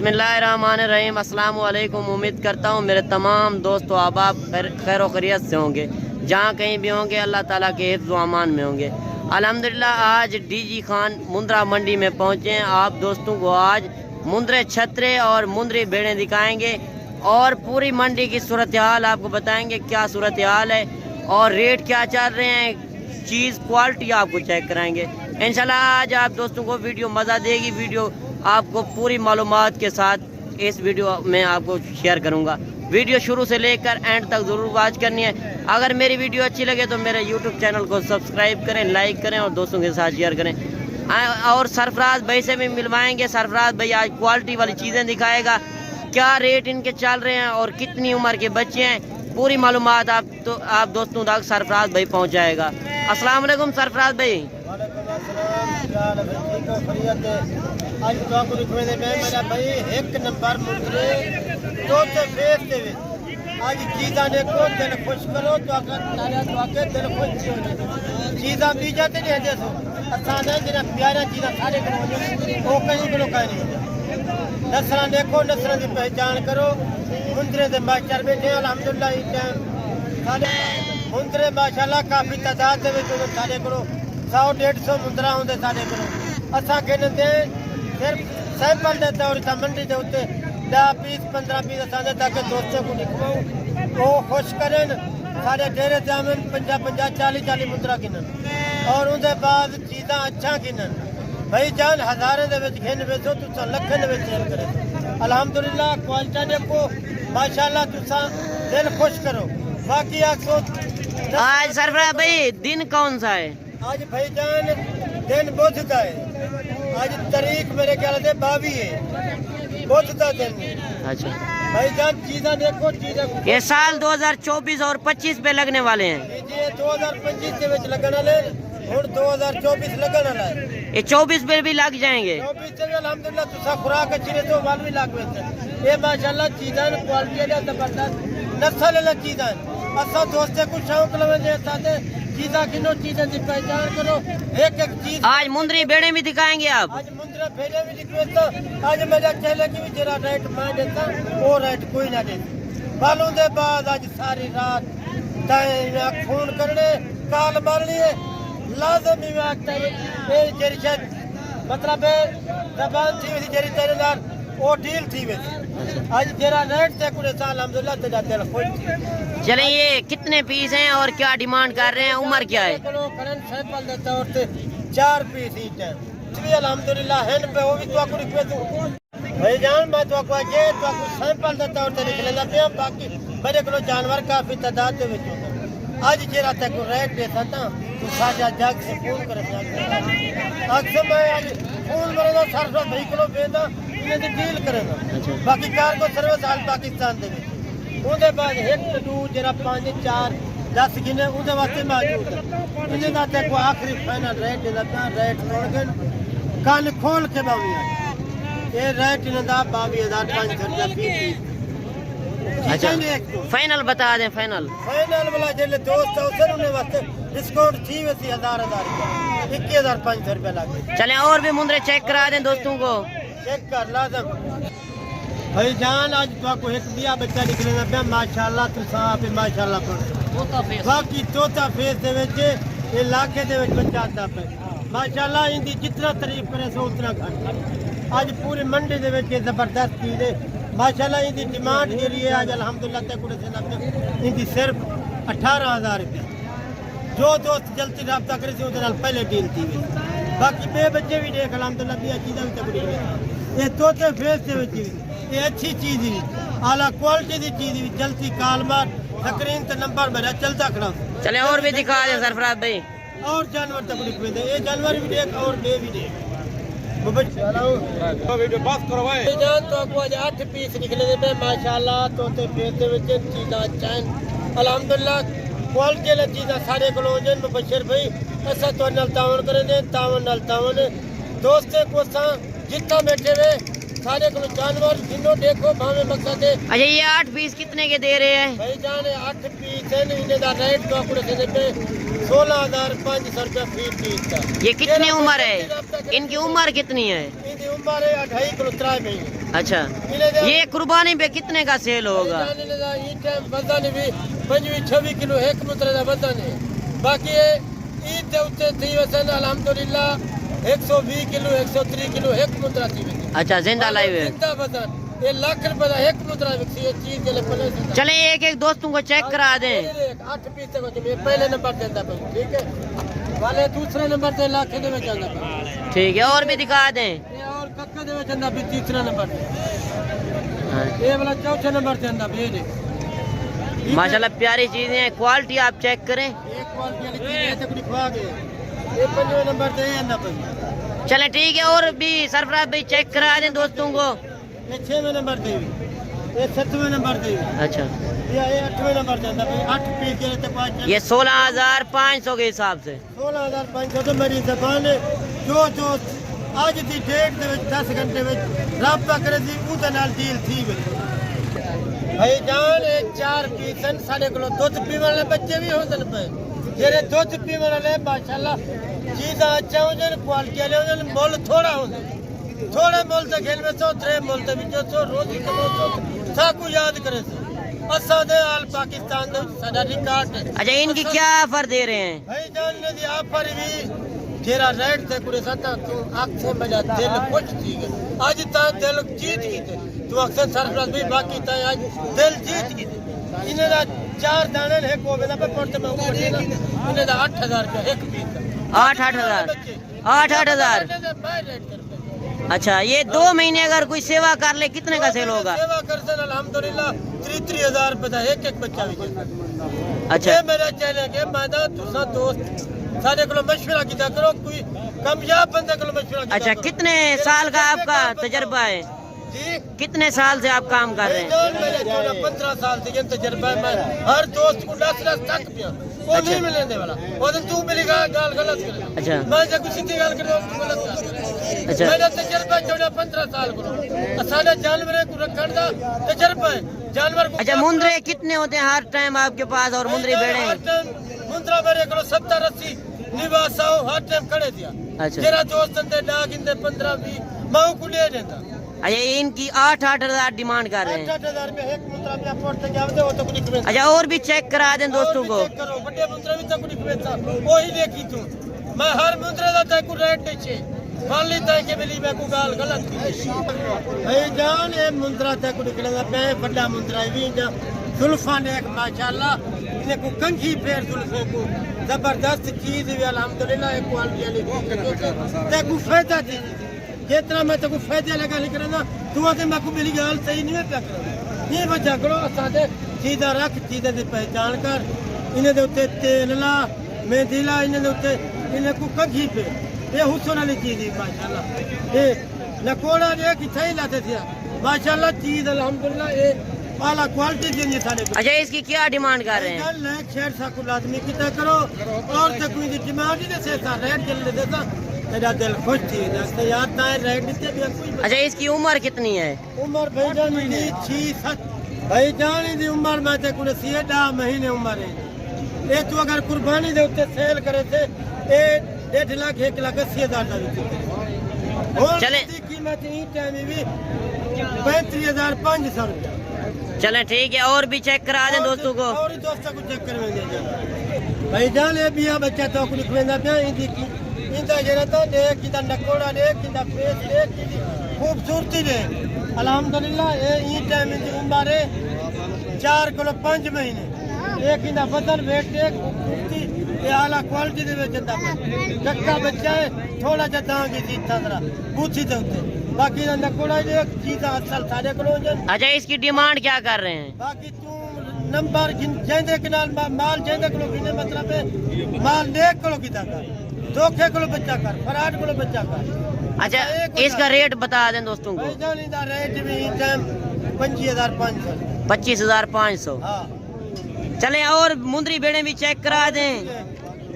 बिस्मिल्लाहिर्रहमानिर्रहीम। अस्सलाम वालेकुम। उम्मीद करता हूँ मेरे तमाम दोस्तों अहबाब खैर खैरियत से होंगे, जहाँ कहीं भी होंगे अल्लाह ताला के हिफ्ज़ व अमान में होंगे। अल्हम्दुलिल्लाह आज डीजी खान मुंद्रा मंडी में पहुँचे हैं। आप दोस्तों को आज मुंद्रे छतरे और मुंद्री भेड़ें दिखाएंगे और पूरी मंडी की सूरत हाल आपको बताएंगे, क्या सूरत हाल है और रेट क्या चल रहे हैं, चीज़ क्वालिटी आपको चेक कराएंगे इंशाल्लाह। आज आप दोस्तों को वीडियो मज़ा देगी। वीडियो आपको पूरी मालूमात के साथ इस वीडियो में आपको शेयर करूंगा। वीडियो शुरू से लेकर एंड तक ज़रूर वॉच करनी है। अगर मेरी वीडियो अच्छी लगे तो मेरे यूट्यूब चैनल को सब्सक्राइब करें, लाइक करें और दोस्तों के साथ शेयर करें। और सरफराज भाई से भी मिलवाएंगे। सरफराज भाई आज क्वालिटी वाली चीज़ें दिखाएगा, क्या रेट इनके चल रहे हैं और कितनी उम्र के बच्चे हैं, पूरी मालूमात आप दोस्तों तक सरफराज भाई पहुँचाएगा। अस्सलाम वालेकुम सरफराज भाई। आज तो रिकमेंड में मेरा भाई एक नंबर मुंद्रे तो फेस दे आज चीज़ा ने को दिल खुश करो तो अगर तारा तो आके दिल खुश हो जाए। चीज़ा भी जाते नहीं है सो आसान है जिना प्यारा चीज़ा सारे को वो कहीं को कहीं नहीं। नस्ल देखो, नस्ल की पहचान करो। मुंद्रे दे मास्टर बैठे अल्हम्दुलिल्लाह इस टाइम सारे मुंद्रे माशाल्लाह काफ़ी तादाद दे विच सारे को 100-150 मुंद्रा होंदे सारे को। असा कहते सिर्फ सैंपल देता और मंडी के उत्ते 10 पीस 15 पीस असांजे ताकि दोस्तों को दिखवाऊं वो खुश करें। सारे डेरे जामन 50-40 मुद्रा गिनन और उनके बाद चीज़ा अच्छा गिनन। भाई जान हज़ारे दे विच गिन वेचो तुसा लखें दे विच सेल करे। अल्हम्दुलिल्लाह क्वालिटी देखो माशाल्लाह तुसा दिल खुश करो। बाकी आखो आज सरफराज भाई दिन कौन सा है? आज भाईजान दिन बुध का है। आज तारीख मेरे ख्याल से 22 है, बुध का दिन। अच्छा भाईजान चीज़ा देखो, चीज़ा ये साल 2024 और 25 पे लगने वाले हैं। ये 2025 के विच लगन वाले और 2024 लगन वाला है। ये 24 पे भी लग जाएंगे। 24 से भी अल्हम्दुलिल्लाह तुसा खुराक अच्छी रहे तो माल भी लाग वेच। ये माशाल्लाह चीज़ा क्वालिटी है जबरदस्त नस्ल वाला चीज़ा। असा दोस्ते को शौक लगे साथे चीज़ा किनो चीज़ा की पहचान करो। एक एक चीज आज मुंद्री भेड़े भी दिखाएंगे आप। आज मुंद्रा भेड़े भी दिखवेता। आज मेरा चेले की भी जरा रेट मैं देता वो रेट कोई ना दे। बालों के बाद आज सारी रात तय खून करने काल मारनी है लाजमी में जेरी मतलब जबान थी वैसी जेरी तेरे नाल वो डील थी वैसी। आज जरा रेट से कुछ साल अल्हम्दुलिल्लाह तेरा दिल खुश। चले ये कितने पीस हैं और क्या डिमांड कर रहे हैं, उम्र क्या है? करंट सैंपल देता और 4 पीस ही है जी अल्हम्दुलिल्लाह है पे वो भी तो आपको रिक्वेस्ट भाई जान मैं तो आपको ये तो आपको सैंपल देता और निकलेगा पे। बाकी मेरे को जानवर काफी तादाद के विच आज जरा तक रेट देता था तो साजा जग से फोन कर अक्सर मैं आज फोन करेगा सरसों भाई किलो बेदा इन्हें डील करेगा। बाकी कार को सर्विस हाल पाकिस्तान दे ਉਹਦੇ ਬਾਅਦ 1 2 जरा 5 4 10 गिने ਉਹਦੇ ਵਾਸਤੇ ਮੌਜੂਦ ਹੈ। ਇਹਦੇ ਦਾ ਤੇ ਕੋਈ ਆਖਰੀ ਫਾਈਨਲ ਰੇਟ ਦਾ ਤਾਂ ਰੇਟ ਤੋੜ ਕੇ ਕੰਨ ਖੋਲ ਕੇ ਬਾਵੀਆਂ ਇਹ ਰੇਟ ਇਹਨਾਂ ਦਾ 22,500 रुपया। अच्छा फाइनल बता दें। फाइनल वाला जेले दोस्त है उन्हें वास्ते डिस्काउंट थी वैसी 1000 21,500 रुपया लगे। चले और भी मुंद्रे चेक करा दें दोस्तों को। चेक कर लाजम भाई जान। आज तो एक दिया बच्चा निकलेगा पे माशाल्लाह तुसा आप माशाल्लाह पर बाकी तोता फेस दे विच ये इलाके दे विच बच्चा आता पे माशाल्लाह इनकी जितना तारीफ करे सो उतना घट। आज पूरी मंडी दे विच जबरदस्त चीज है माशाल्लाह। इनकी डिमांड के लिए आज अल्हम्दुलिल्लाह तक कुछ से इनकी सिर्फ 18,000 रुपया। जो दोस्त जल्दी रब्ता करे से उधर पहले डील थी। बाकी बे बच्चे भी देख अल्हम्दुलिल्लाह दिया चीज़ें भी तक ये तोते फेस दे विच ये अच्छी चीज है आला क्वालिटी की चीज है। जल्दी काल मार स्क्रीन ते नंबर मेरा चलता खड़ा। चले और भी दिखा दें सरफराज भाई। और जानवर तक लिख दे ये जानवर भी देख और बे भी देख बस करवाए जान तो आपको आज 8 पीस निकले थे माशाल्लाह। तोते फेस दे विच चीज़ा अच्छा है अल्हम्दुलिल्लाह। क्वालिटी वाली चीज़ा सारे को जन मुबशर भाई असा तो नल तावन करेंगे तावन नल तावन दोस्ते को जितना बैठे हुए सारे को जानवर जिन्हों देखो भावे मकसद है। अच्छा ये 8 पीस कितने के दे रहे हैं? भाई जाने 8 पीस है इन्हें दा रेट तो आपको देने पे 16,500 रुपया फी पीस का। ये कितनी उम्र है? इनकी उम्र कितनी है? इनकी उम्र है 2.5 किलो 3 महीने। अच्छा, ये कुर्बानी पे कितने का सेल होगा? वजन भी 25-26 किलो एक मुद्रे का वजन है। बाकी ईद के उत्ते थी वसन अल्हम्दुलिल्लाह 120 किलो 103 किलो एक मुद्रा थी। अच्छा, जिंदा लाइव है। जिंदा वजन ये लाख रुपए का एक मुद्रा विकसी है चीज के लिए पहले से। चले एक एक दोस्तों को चेक करा दें। 8 पीस तक होते पहले नंबर देता भाई, ठीक है वाले दूसरे नंबर से लाख दे में चलना भाई, ठीक है, और भी दिखा दें। ये और कक्का दे में चलना भी तीसरा नंबर हाँ। ये वाला चौथे नंबर से चलना भी ये माशाल्लाह प्यारी चीजें हैं, क्वालिटी आप चेक करें। एक क्वालिटी वाली चीज है तक खा गए। ये 5वें नंबर से है ना भाई। चले ठीक है, और भी सरफराज भाई चेक करा दें दोस्तों को। ये 6वें नंबर से ये 7वें नंबर से अच्छा, ये 8वें नंबर से अंदर 8 पीस के लिए 5 ये 16,500 के हिसाब से। 16,500 तो मेरी जबान है। जो आज की डेट ਦੇ ਵਿੱਚ 10 घंटे में राबता करे सी ਉਹਦੇ ਨਾਲ ਡੀਲ थी भाई जान ये 4 पीसन साढ़े किलो दुध पीने वाले बच्चे भी होते पे जेरे दुध पीने वाले माशाल्लाह चीज़ां अच्छा हो जन क्वालिटी वाले हो जन मोल थोड़ा हो थोड़े मोल से खेल में तो 3 मोल से जो तो रोज कमो साकू याद करे से असा दे आल पाकिस्तान दे साडा रिकॉर्ड है। अच्छा, इनकी क्या ऑफर दे रहे हैं? भाई जान ने दी ऑफर भी तेरा रेट थे कुड़े सता तू आँख से मेरा दिल खुश थी गए आज ता दिल जीत गई थे तू अक्सर सरफराज भी बाकी ता आज दिल जीत गई थे। इन्हें दा 4 दाने है को बेदा पे पड़ते में ऊपर है ना इन्हें दा 8,000 रुपया एक पीस का 8,000 8,000। अच्छा, ये 2 महीने अगर कोई सेवा कर ले कितने का सेल होगा? सेवा कर से अल्हम्दुलिल्लाह 3,000 रुपए दा एक बच्चा भी। अच्छा, ये मेरा चैनल के मैदा तुसा दोस्त सारे को मशवरा किया करो कोई कामयाब बंदे को मशवरा किया। अच्छा, कितने साल का आपका तजर्बा है? जी कितने साल से आप काम कर रहे हैं? मेरे 15 साल से ये तजर्बा है। मैं हर दोस्त को 10 तक पिया वो अच्छा। नहीं मिलने वाला वो दिन तू मिली गाल गलत करे। अच्छा, मैं जब कुछ सीधी गाल कर तू गलत कर। अच्छा, मेरा तजर्बा जोड़ा 15 साल को सारे जानवर को रखने का तजर्बा है जानवर को। अच्छा, मुंद्रे कितने होते हैं हर टाइम आपके पास और मुंद्री बेड़े? मुंद्रा मेरे को 70-80 निवासा हर टाइम खड़े दिया। अच्छा, तेरा दोस्त दे डाग इंदे 15-20 माऊ को ले देता। अच्छा, इनकी 8,000 डिमांड कर रहे हैं। 8,000 रुपया एक मुद्रा में पड़ते जावते वो तो कुछ नहीं। अच्छा, और भी चेक करा दें दोस्तों को। चेक करो बड़े मुद्रा भी तक कुछ बेचा वही देखी तू मैं हर मुद्रे दा तक रेट नीचे मान ली तक के मिली मैं को गाल गलत भाई जान ये मुद्रा तक निकलेगा पे बड़ा मुद्रा भी जा जुल्फा ने एक माशाल्लाह इने को कंघी फेर जुल्फों को जबरदस्त चीज भी अल्हम्दुलिल्लाह एक क्वालिटी वाली ते को फायदा दी जितना मैं तो फायदे लगा लिख रहा तू आते मैं को मिली गाल सही नहीं पे कर ये वजह करो असादे चीज़ा रख चीज़ें की पहचान कर इन्हें दे उत्ते तेल ला मेहंदी ला इन्हें दे उत्ते इन्हें को कंघी पे ये हुस्न वाली चीज़ है माशाल्लाह। ये नकोड़ा ने किथे ही लाते थे माशाल्लाह चीज़ अल्हम्दुलिल्लाह ये आला क्वालिटी की नहीं साले। अच्छा, इसकी क्या डिमांड कर रहे हैं? लाइक शेयर साकु लाजमी किता करो और तक कोई डिमांड नहीं से सा रेट चल देता तेरा दिल खुश थी जैसे याद ना रेट देते भी कोई। अच्छा, इसकी उम्र कितनी है? उम्र भाईजान की 6-7 भाईजान की उम्र में ते कुल 6 महीने उम्र है। ये तू अगर कुर्बानी दे उत्ते सेल करे थे ये 1.5 लाख 1,80,000 का चले कीमत ई टाइम भी 35,500 रुपया। चले ठीक है, और भी चेक करा दें दोस्तों को। और दोस्तों को चेक करवे भाईजान ये भी बच्चा तो को लिखवेंदा पे इंदी की इंदा जरा तो देख किदा नकोड़ा देख किदा फेस देख की खूबसूरती दे अल्हम्दुलिल्लाह ये ई टाइम की उम्र है 4 किलो 5 महीने एक इंदा वजन वेट देख खूबसूरती ये आला क्वालिटी दे विच जंदा कक्का बच्चा है थोड़ा जा दांगी दी तजरा बूथी दे उत्ते बाकी दा नकोड़ा देख चीज़ा असल सारे कोलो जन। अच्छा, इसकी डिमांड क्या कर रहे हैं? बाकी तू नंबर जेंदे कनाल माल जेंदे को किने मतलब है माल नेक को किदा कर धोखे को बच्चा कर फराड को बच्चा कर। अच्छा, इसका रेट बता दें दोस्तों को। भाईजान इदा रेट भी टाइम 25,500 25,500। हां चले, और मुंदरी बेड़े भी चेक करा दें।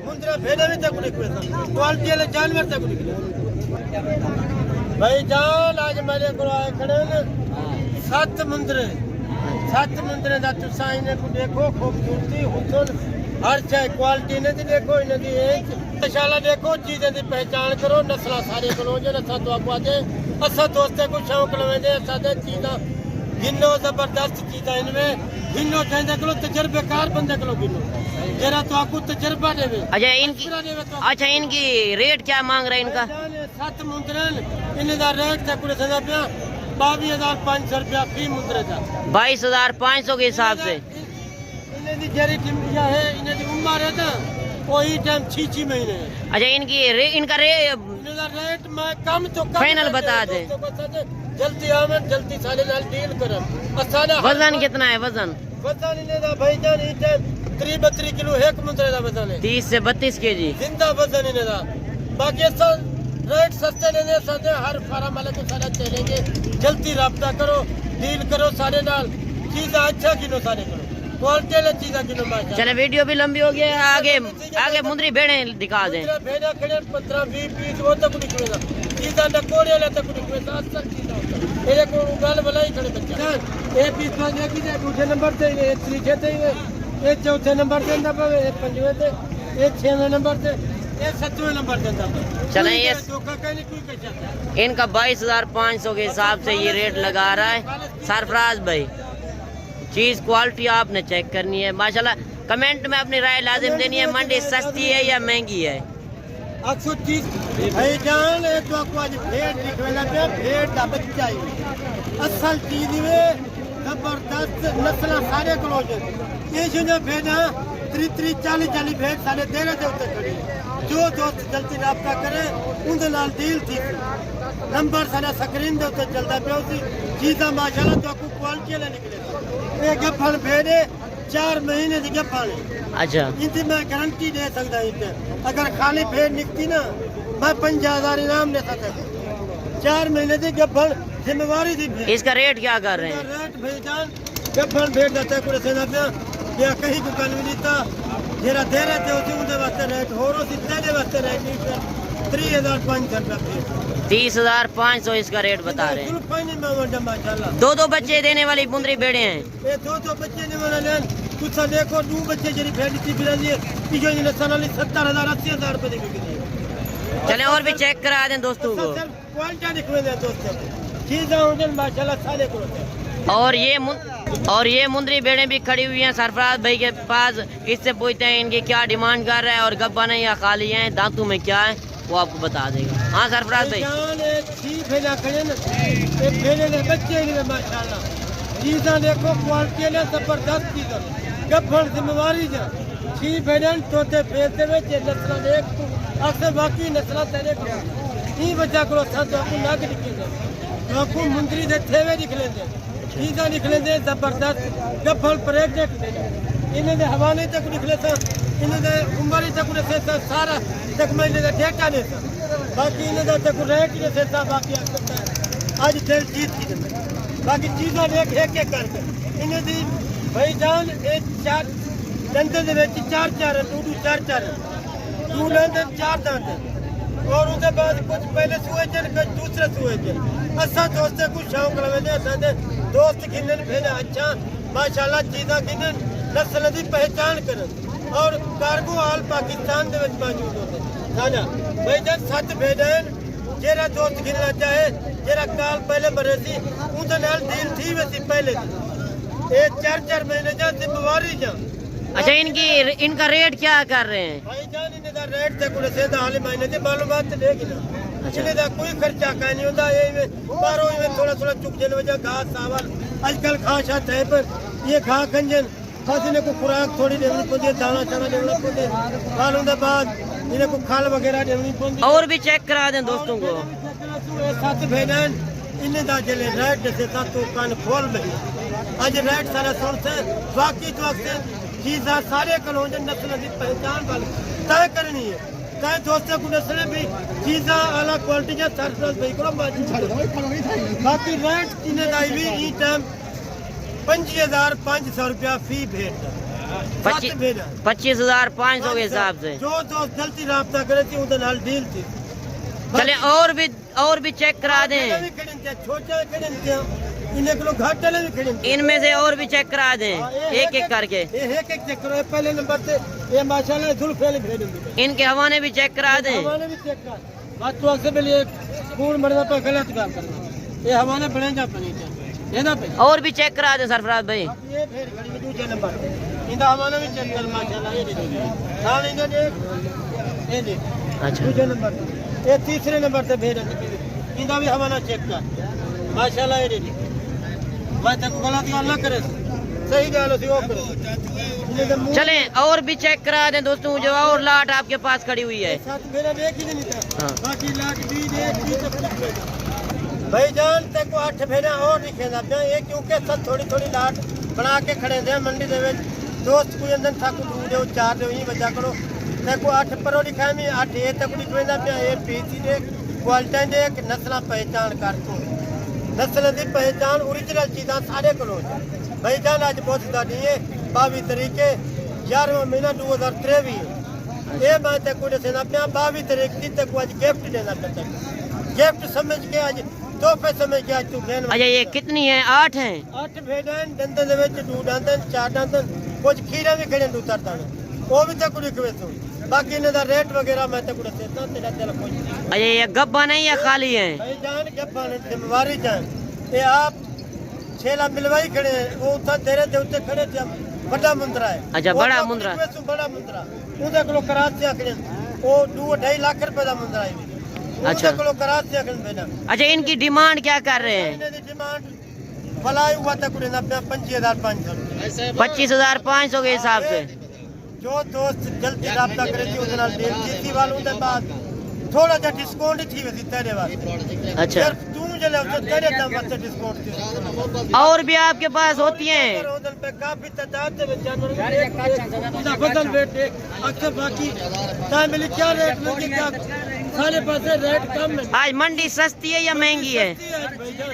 मुंदरा भेड़े भी तक निकले क्वालिटी वाले जानवर तक निकले भाईजान आज मेरे को आए खड़े ने 7 मुंदरे दा तुसा इन्हें को देखो खूबसूरती हुस्न हर चाहे क्वालिटी ने देखो इन्हें दी इंशाल्लाह देखो चीजें की पहचान करो नस्ल सारे को जो नस्ल तो आपको आते असा दोस्ते को शौक लवेंदे सादे चीज़ां गिनो जबरदस्त चीज़ां इनमें गिनो कहंदे को तजर्बेकार बंदे को गिनो जरा तो आपको तजर्बा देवे। अच्छा इनकी रेट क्या मांग रहे हैं इनका? 7 मुंदरन इनका रेट था कुछ 22,500 रुपया फी मुंदरे था। 22,500 के हिसाब से इन्हें जेरी टिम्बिया है इन्हें उम्र है ना वही टाइम 6 महीने। अच्छा इनका रेट मैं कम तो कम फाइनल बता दे। जल्दी आवन जल्दी साले नाल डील करन। वजन कितना है? वजन इन्हें दा भाईजान ई टाइम 32 किलो एक मुंदरे दा वजन है। 30 से 32 केजी जिंदा वजन इन्हें दा। बाकी सब रेट सस्ते लेने साथे हर फार्म वाले को सारा चलेंगे। जल्दी राब्ता करो डील करो सारे नाल चीज़ अच्छा किलो सारे करो क्वालिटी वाली चीज़ किलो माशा। चले वीडियो भी लंबी हो गई है आगे मुंदरी भेड़े दिखा दें। भेड़ा खड़े 15-20 वो तक निकलेगा चीज़ा न कोड़े ले तक निकलेगा असल चीज़ा होता ये को गाल भलाई खड़े बच्चा ए 20 एक ही दूसरे नंबर पे ये तीसरे पे ये चौथे नंबर पे अंदर पे ये पंजवें पे ये 6वें नंबर पे ये 7वें नंबर पे अंदर। चले ये धोखा कहीं कोई कर सकता। इनका 22,500 के हिसाब से ये रेट लगा रहा है सरफराज भाई। चीज क्वालिटी आपने चेक करनी है माशाल्लाह। कमेंट में अपनी राय लाजिम देनी है मंडी सस्ती है या महंगी है। 130 भाईजान तो आपको आज भेड़ निकलना पे भेड़ का बच्चा ही असल चीज में जबरदस्त नस्ल सारे क्लोज ये जो भेड़ा 30-40 भेड़ सारे दे रहे थे खड़ी। जो दोस्त जल्दी राब्ता करे उनके नाल डील थी नंबर सारा स्क्रीन दे उत्ते चलता पिया उसी चीज़ा माशाल्लाह तो आपको क्वालिटी वाला निकले। ये गफल भेड़े 4 महीने की गफल है। अच्छा इनकी मैं गारंटी दे सकता हूँ अगर खाली भेड़ निकती ना मैं 50,000 इनाम ले सकता। 4 महीने की गफल जिम्मेवारी थी। इसका रेट क्या कर रहे हैं? रेट भाईजान गफल भेड़ जाता है कुछ सेना पे या कहीं को कानूनी था जेरा दे रहे थे उसी उनके वास्ते रेट हो रही तेरे वास्ते रेट 30,500 रुपया 30,500 इसका रेट बता रहे हैं। माशाल्लाह 2 बच्चे देने वाली मुंदरी भेड़े हैं। ये 2 बच्चे ने वाला लेन कुछ देखो 2 बच्चे जरी भेड़ थी फिर ये जो ये सनाली 70,000-80,000 रुपए देगी। चले और भी चेक करा दें दोस्तों को। क्वालिटी निकले दे दोस्तों चीज़ें होंगे माशाल्लाह सारे को। और ये मुंदरी भेड़ें भी खड़ी हुई हैं सरफराज भाई के पास। इससे पूछते हैं इनकी क्या डिमांड कर रहा है और गब्बा नहीं या खाली हैं दांतों में क्या है वो आपको बता देगा। हाँ सरफराज भाई माशाल्लाह चीज़ा देखो क्वालिटी जबरदस्त चीज़ गब्बन जिम्मेवारी जा छी भेड़न तोते फेरते में नस्ल देख अक्सर बाकी नस्ल तेरे को ई बच्चा करो सब आपको नाक निकले तो आपको मुंदरी दे थेवे निकले दे चीज़ा निकले दे जबरदस्त गब्बन प्रेग्नेंट इन्हें दे हवाने तक निकले था इन्हें दे उम्र तक निकले था सारा तक मैं इन्हें डेटा नहीं था बाकी इन्हें दे तक रेट नहीं था बाकी आज दिल जीत की बाकी चीज़ों देख एक करके इन्हें दी भाईजान एक 4 दंदे दे विच 4 टूटू 4 टू लेंदे 4 दंदे और उसके बाद कुछ पहले सुए जन कुछ दूसरे सुए जन असा दोस्ते कुछ शौक लवेंदे असांदे दोस्त गिनन भेजा अच्छा माशाल्लाह चीज़ां गिनन नस्ल दी पहचान करन और कार्गो आल पाकिस्तान दे विच मौजूद होंदे साडा भाईजान 7 भेड़न जेरा दोस्त गिनना चाहे जेरा काल पहले मरे सी उनके नाल डील थी वैसी पहले ये 4 महीने जा जिम्मेवारी जा। अच्छा इनका रेट क्या कर रहे हैं? भाईजान इनका रेट ते कुछ से हाल महीने की मालूमात देगी ना इनका कोई खर्चा का नहीं होता ये बारो में थोड़ा चुक जन वजह घास चावल आजकल घास आता है पर ये घास खंजन बस इन्हें को खुराक थोड़ी देनी पड़ती है दाना चाना देना पड़ता है खालों के बाद इन्हें को खाल वगैरह देनी पड़ती है। और भी चेक करा दें दोस्तों को। 7 भेड़न इन्हें दा जले रेट से तो कान खोल में आज रेट सारा सुन से बाकी तो चीज़ा सारे कलोंज नस्ल की पहचान वाली तय करनी है तय दोस्तों को नस्ल भी चीज़ा अलग क्वालिटी का सरप्लस भाई को बाकी रेट इन्हें दाई भी ई टाइम 25,500 रुपया फी भेड़ 25,500 के हिसाब से जो दोस्त जल्दी राब्ता करे थी उधर नाल डील थी। चले और भी चेक करा दें। छोटे इन्हें किलो घाटे भी खड़े इनमें से और भी चेक करा दें एक करके एक चेक करो पहले नंबर से ये माशाल्लाह जुल्फ वाले भेड़ इनके हवाने भी चेक करा दें। हवाने भी चेक करा बात तो से पहले कौन मरना पे गलत काम करना ये हमारे बने जा पनी है ना पे और भी चेक करा दे सरफराज भाई। अब ये फिर घड़ी में दूसरे नंबर इंदा हमारा भी चेक कर माशाल्लाह ये दे हां इंदा ये दे अच्छा दूसरे नंबर ये तीसरे नंबर से भेज इंदा भी हमारा चेक कर माशाल्लाह ये दे मैं तक गलत काम ना करे सही गालो सी वो करे चलें और भी चेक करा दें दोस्तों, जो और लाट आपके पास खड़ी हुई है। साथ मेरा एक ही नहीं था हाँ। बाकी लाख भी दे भाई जान तक को 8 भेजा और नहीं खेदा पे ये क्योंकि सब थोड़ी थोड़ी लाट बना के खड़े थे मंडी दे विच दोस्त कोई अंदर थाकू दूर दे 4 दे ही बचा करो तक को 8 परो लिखा में 8 ए तक लिखवेंदा पे ये पीसी दे क्वालिटी दे नस्ल पहचान कर तू नस्ल दी पहचान ओरिजिनल चीज़ां सारे कोलो भाई जान आज बहुत दादी है 22 तरीके 11वां महीना 2023 ये मैं तक को देना पे 22 तारीख दी तक को आज गिफ्ट देना पे गिफ्ट समझ के आज तोहफे समझ के आज तू देन अच्छा ये कितनी है? 8 हैं। 8 भेडन दंदन दे विच 2 दंदन 4 दंदन कुछ खीरा भी खड़े दू तरता वो भी तक को लिखवे तू बाकी इनका रेट वगैरह मैं तक को देता तेरा दिल खुश अच्छा ये गब्बा नहीं है खाली है? भाई जान गब्बा जिम्मेवारी जान ये आप छेला मिलवाई खड़े वो उतना तेरे दे उत्ते खड़े थे बड़ा मुंद्रा है। अच्छा बड़ा मुंद्रा बड़ा मुंद्रा उदे को कराची आखने वो 2.5 लाख रुपए दा मुंद्रा है। अच्छा को कराची आखने बेना अच्छा इनकी डिमांड क्या कर रहे हैं? इनकी डिमांड भलाई हुआ तक ना 25,500 25,500 के हिसाब से। जो दोस्त जल्दी राब्ता करे थी उदे नाल डील कीती वालों दे बाद थोड़ा सा डिस्काउंट थी वैसी तेरे वास्ते। अच्छा तू जले उसे तेरे दम वास्ते डिस्काउंट थी और भी आपके पास होती हैं? उधर पे काफी तादाद में जानवर का बदल रेट अक्सर बाकी टाइम मिली क्या रेट में क्या सारे पासे रेट कम है। आज मंडी सस्ती है या महंगी है?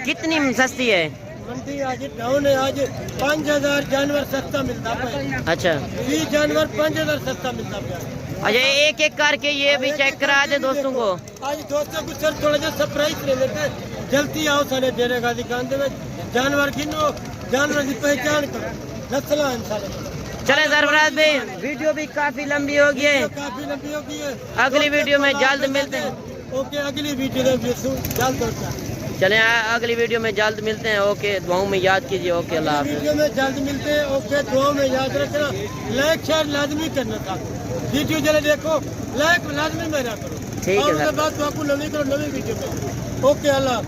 कितनी सस्ती है? मंडी आज डाउन है। आज 5,000 जानवर सस्ता मिलता है। अच्छा 20 जानवर 5,000 सस्ता मिलता है। अच्छा एक एक करके ये भी चेक करा दे दोस्तों को। आज दोस्तों को सर थोड़ा सा सरप्राइज ले लेते जल्दी आओ सारे डेरे का दुकान दे जानवर गिनो जानवर की पहचान करो नस्ल इंसान चले सरफराज भाई वीडियो भी काफी लंबी हो गई है। काफी लंबी हो गई है। अगली वीडियो में जल्द मिलते हैं। ओके अगली वीडियो में जल्द होता है। चले अगली वीडियो में जल्द मिलते हैं। ओके दुआओं में याद कीजिए। ओके अल्लाह हाफ़िज़। वीडियो में जल्द मिलते हैं। ओके दुआओं में याद रखना लाइक शेयर लाजमी करना था वीडियो जरा देखो लाइक लाजमी मेरा करो ठीक है सर। बात तो आपको नवी करो नवी वीडियो में ओके अल्लाह